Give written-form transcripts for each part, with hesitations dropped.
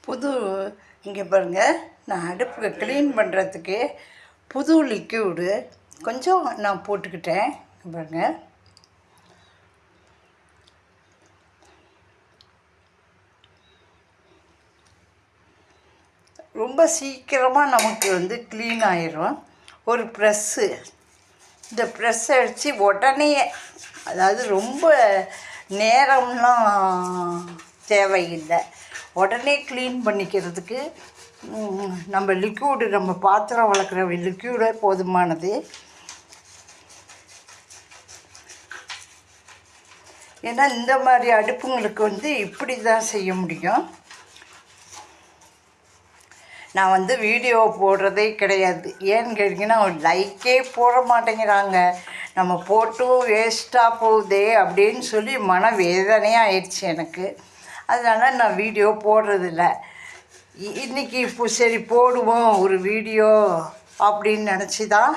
புது இங்கே பாருங்கள், நான் அடுப்பு க்ளீன் பண்ணுறதுக்கு புது லிக்யூடு கொஞ்சம் நான் போட்டுக்கிட்டேன். பாருங்கள், ரொம்ப சீக்கிரமாக நமக்கு க்ளீன் ஆயிரும். ஒரு ப்ரெஸ்ஸு, இந்த ப்ரெஸ்ஸை அடித்து உடனே, அதாவது ரொம்ப நேரம்லாம் தேவையில்லை, உடனே க்ளீன் பண்ணிக்கிறதுக்கு நம்ம லிக்யூடு, நம்ம பாத்திரம் வளர்க்குற லிக்யூடே போதுமானது. ஏன்னா இந்த மாதிரி அடுப்புங்களுக்கு இப்படி தான் செய்ய முடியும். நான் வீடியோ போடுறதே கிடையாது. ஏன்னு கேட்டிங்கன்னா லைக்கே போட மாட்டேங்கிறாங்க. நம்ம போட்டும் வேஸ்ட்டாக போகுதே அப்படின்னு சொல்லி மன வேதனையாக ஆயிடுச்சு எனக்கு. அதனால் நான் வீடியோ போடுறதில்ல. இன்றைக்கி இப்போ சரி போடுவோம் ஒரு வீடியோ அப்படின்னு நினச்சி தான்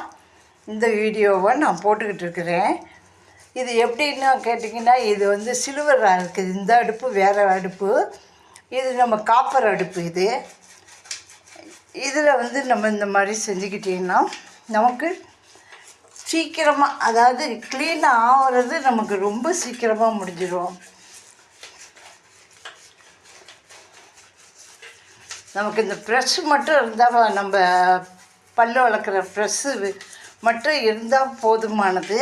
இந்த வீடியோவை நான் போட்டுக்கிட்டு இருக்கிறேன். இது எப்படின்னு கேட்டிங்கன்னா, இது சில்வராக இருக்குது. இந்த அடுப்பு வேறு அடுப்பு, இது நம்ம காப்பர் அடுப்பு. இதில் நம்ம இந்த மாதிரி செஞ்சுக்கிட்டிங்கன்னா நமக்கு சீக்கிரமாக, அதாவது க்ளீன் ஆகிறது நமக்கு ரொம்ப சீக்கிரமாக முடிஞ்சிடும். நமக்கு இந்த ப்ரெஷ்ஷு மட்டும் இருந்தால், நம்ம பல்லு வளர்க்குற ப்ரெஷ்ஷு மட்டும் இருந்தால் போதுமானது.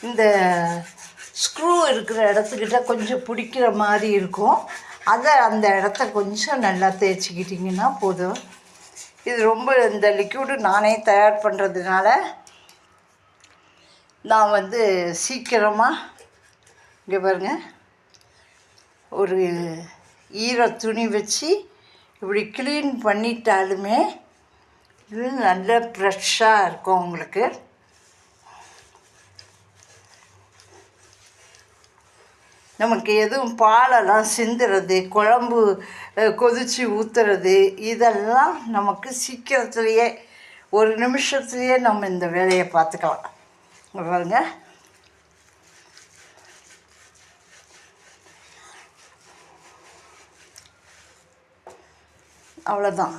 இந்த ஸ்க்ரூ இருக்கிற இடத்துக்கிட்ட கொஞ்சம் பிடிக்கிற மாதிரி இருக்கும். அந்த இடத்த கொஞ்சம் நல்லா தேய்ச்சிக்கிட்டிங்கன்னா போதும். இது ரொம்ப இந்த லிக்யூடு நானே தயார் பண்ணுறதுனால நான் சீக்கிரமாக, இங்கே பாருங்கள், ஒரு ஈர துணி வச்சு இப்படி க்ளீன் பண்ணிட்டாலுமே இது நல்ல ஃப்ரெஷ்ஷாக இருக்கும் உங்களுக்கு. நமக்கு எதுவும் பாலெல்லாம் சிந்துறது, குழம்பு கொதித்து ஊற்றுறது, இதெல்லாம் நமக்கு சீக்கிரத்துலேயே ஒரு நிமிஷத்துலேயே நம்ம இந்த வேலையை பார்த்துக்கலாம். பாருங்க, அவ்வளோதான்.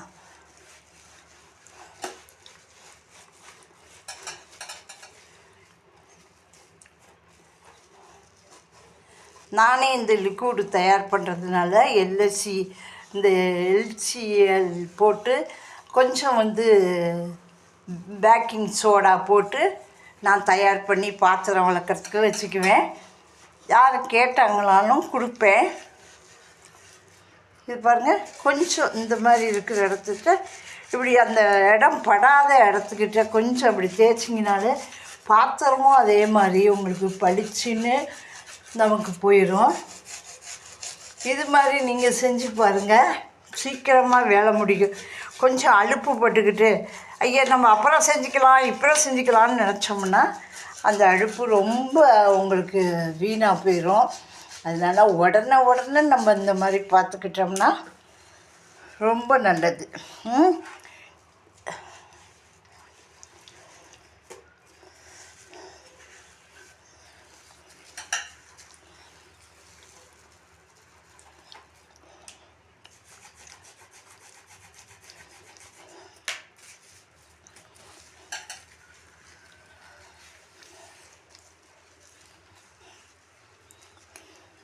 நானே இந்த லிக்யூடு தயார் பண்ணுறதுனால இந்த எல்சிஎல் போட்டு கொஞ்சம் பேக்கிங் சோடா போட்டு நான் தயார் பண்ணி பாத்திரம் வளர்க்குறதுக்கு வச்சுக்குவேன். யார் கேட்டாங்களாலும் கொடுப்பேன். இது பாருங்கள், கொஞ்சம் இந்த மாதிரி இருக்கிற இடத்துக்கிட்ட இப்படி அந்த இடம் படாத இடத்துக்கிட்ட கொஞ்சம் அப்படி தேய்ச்சிங்கனாலே பாத்திரமும் அதே மாதிரி உங்களுக்கு பளிச்சுன்னு நமக்கு போயிடும். இது மாதிரி நீங்கள் செஞ்சு பாருங்கள், சீக்கிரமாக வேலை முடியும். கொஞ்சம் அலுப்பு பட்டுக்கிட்டு ஐயா நம்ம அப்புறம் செஞ்சுக்கலாம் இப்பறம் செஞ்சுக்கலான்னு நினச்சோம்னா அந்த அடுப்பு ரொம்ப உங்களுக்கு வீணாக போயிடும். அதனால் உடனே நம்ம இந்த மாதிரி பார்த்துக்கிட்டோம்னா ரொம்ப நல்லது.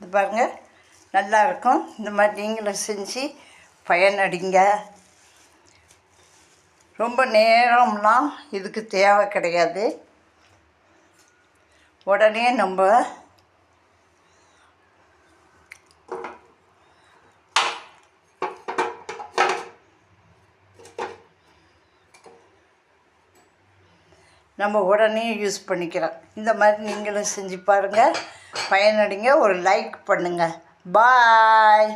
இது பாருங்கள், நல்லாயிருக்கும். இந்த மாதிரி நீங்களும் செஞ்சு பயனடைங்க. ரொம்ப நேரம்லாம் இதுக்கு தேவை கிடையாது. உடனே நம்ம உடனே யூஸ் பண்ணிக்கிறோம். இந்த மாதிரி நீங்களும் செஞ்சு பாருங்கள், பயனடைங்க. ஒரு லைக் பண்ணுங்கள். பாய்.